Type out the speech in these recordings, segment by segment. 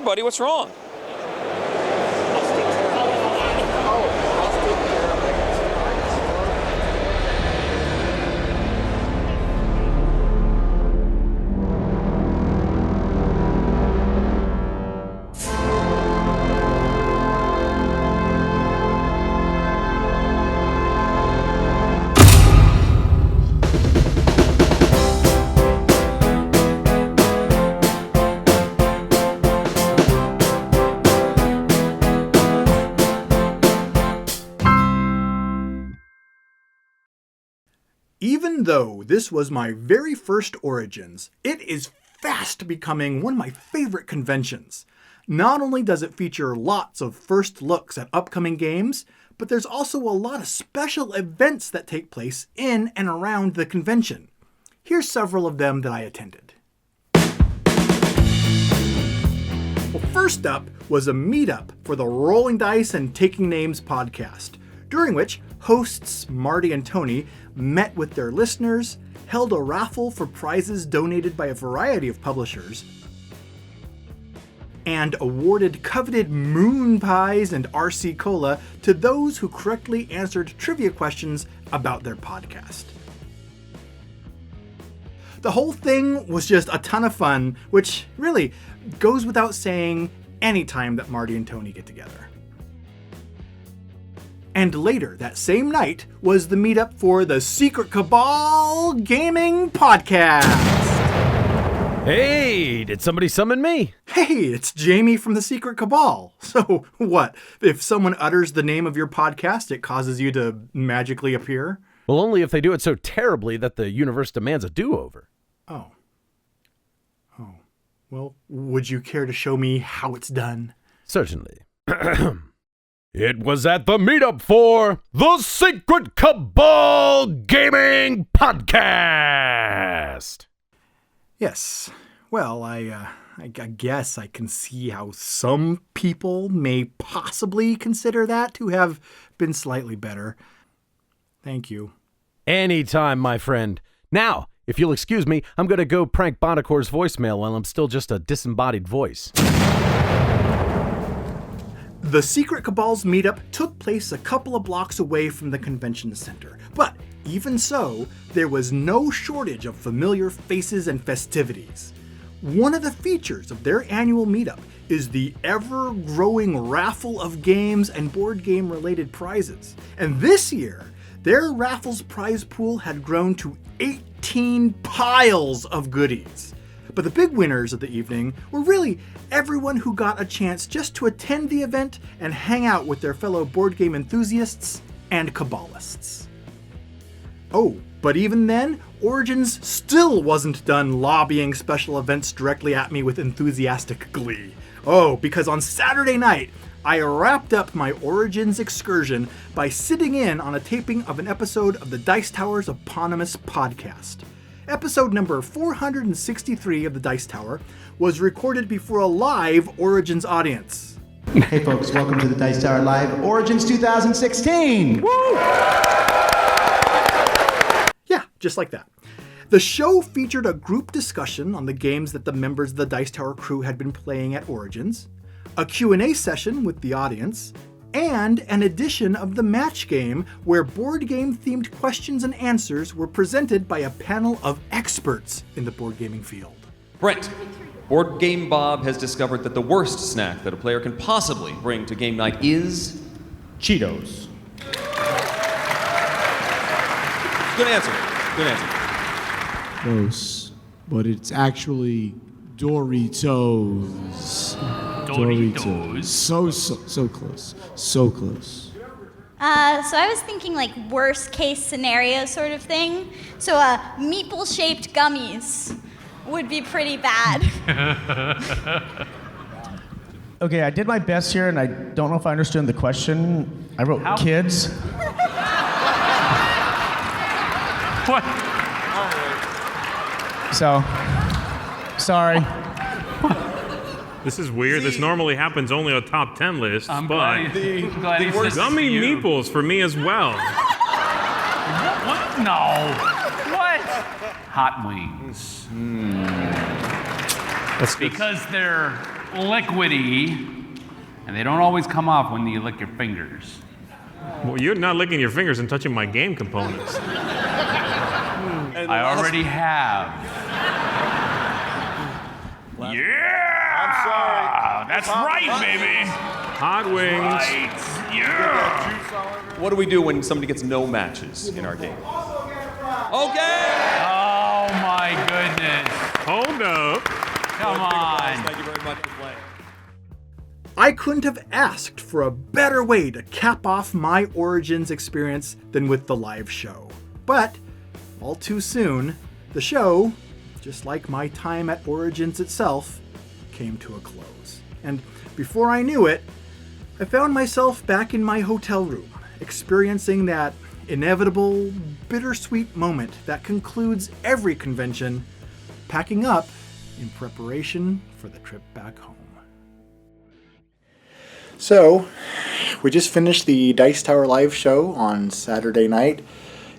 buddy, what's wrong? Even though this was my very first Origins, it is fast becoming one of my favorite conventions. Not only does it feature lots of first looks at upcoming games, but there's also a lot of special events that take place in and around the convention. Here's several of them that I attended. Well, first up was a meetup for the Rolling Dice and Taking Names podcast, during which hosts Marty and Tony met with their listeners, held a raffle for prizes donated by a variety of publishers, and awarded coveted moon pies and RC Cola to those who correctly answered trivia questions about their podcast. The whole thing was just a ton of fun, which really goes without saying anytime that Marty and Tony get together. And later that same night was the meetup for the Secret Cabal Gaming Podcast. Hey, did somebody summon me? Hey, it's Jamie from the Secret Cabal. So what, if someone utters the name of your podcast, it causes you to magically appear? Well, only if they do it so terribly that the universe demands a do-over. Oh. Well, would you care to show me how it's done? Certainly. It was at the meetup for the Secret Cabal Gaming Podcast. Yes. Well, I guess I can see how some people may possibly consider that to have been slightly better. Thank you. Anytime, my friend. Now, if you'll excuse me, I'm going to go prank Bondacor's voicemail while I'm still just a disembodied voice. The Secret Cabal's meetup took place a couple of blocks away from the convention center, but even so, there was no shortage of familiar faces and festivities. One of the features of their annual meetup is the ever-growing raffle of games and board game-related prizes. And this year, their raffle's prize pool had grown to 18 piles of goodies. But the big winners of the evening were really everyone who got a chance just to attend the event and hang out with their fellow board game enthusiasts and Cabalists. Oh, but even then, Origins still wasn't done lobbying special events directly at me with enthusiastic glee. Oh, because on Saturday night, I wrapped up my Origins excursion by sitting in on a taping of an episode of the Dice Tower's eponymous podcast. Episode number 463 of the Dice Tower was recorded before a live Origins audience. Hey folks, welcome to the Dice Tower Live Origins 2016! Woo! Yeah, just like that. The show featured a group discussion on the games that the members of the Dice Tower crew had been playing at Origins, a Q&A session with the audience, and an edition of the match game where board game themed questions and answers were presented by a panel of experts in the board gaming field. Brent, Board Game Bob has discovered that the worst snack that a player can possibly bring to game night is Cheetos. Good answer. Good answer. Close. But it's actually Doritos. Doritos. So close. So close. So I was thinking like worst case scenario sort of thing. So meatball-shaped gummies would be pretty bad. Okay, I did my best here, and I don't know if I understood the question. I wrote kids. What? So, sorry. This is weird. This normally happens only on top 10 lists, I'm but glad he said gummy you. meatballs for me as well. What? No. What? Hot wings. That's Because they're liquidy, and they don't always come off when you lick your fingers. Well, you're not licking your fingers and touching my game components. I already have. Yeah! I'm sorry. That's right, baby. Hot wings. Right. Yeah. What do we do when somebody gets no matches in our game? Okay! Oh my goodness. Hold up. Come on. Thank you very much for playing. I couldn't have asked for a better way to cap off my Origins experience than with the live show. But, all too soon, the show, just like my time at Origins itself, came to a close. And before I knew it, I found myself back in my hotel room, experiencing that inevitable, bittersweet moment that concludes every convention, packing up in preparation for the trip back home. So, we just finished the Dice Tower live show on Saturday night.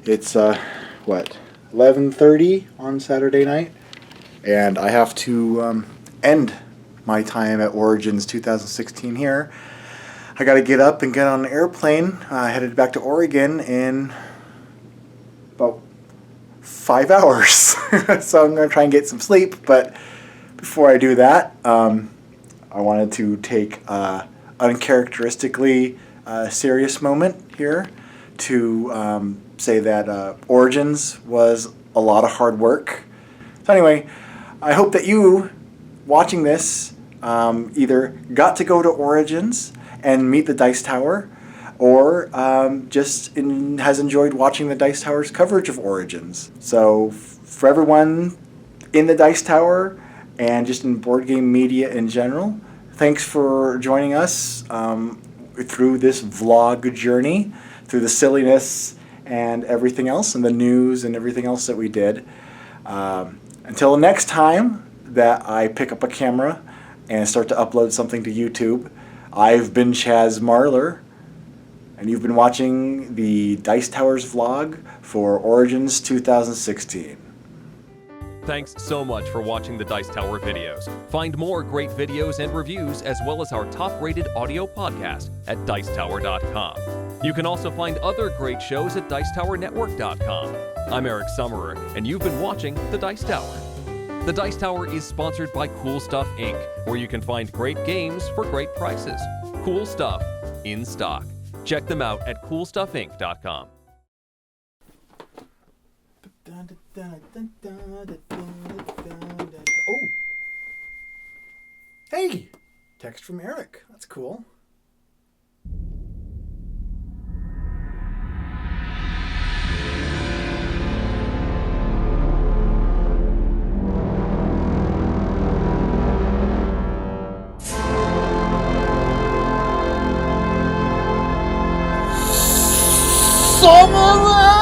It's, 11:30 on Saturday night? And I have to end my time at Origins 2016 here. I gotta get up and get on an airplane, headed back to Oregon in about 5 hours. So I'm gonna try and get some sleep, but before I do that, I wanted to take uncharacteristically serious moment here to say that Origins was a lot of hard work. So anyway, I hope that you, watching this, either got to go to Origins and meet the Dice Tower, or has enjoyed watching the Dice Tower's coverage of Origins. So for everyone in the Dice Tower and just in board game media in general, thanks for joining us through this vlog journey, through the silliness and everything else, and the news and everything else that we did. Until next time that I pick up a camera and start to upload something to YouTube, I've been Chaz Marler, and you've been watching the Dice Towers vlog for Origins 2016. Thanks so much for watching the Dice Tower videos. Find more great videos and reviews, as well as our top-rated audio podcast at Dicetower.com. You can also find other great shows at Dicetowernetwork.com. I'm Eric Summerer, and you've been watching the Dice Tower. The Dice Tower is sponsored by Cool Stuff Inc., where you can find great games for great prices. Cool stuff in stock. Check them out at CoolStuffInc.com. Oh! Hey! Text from Eric. That's cool. Summer!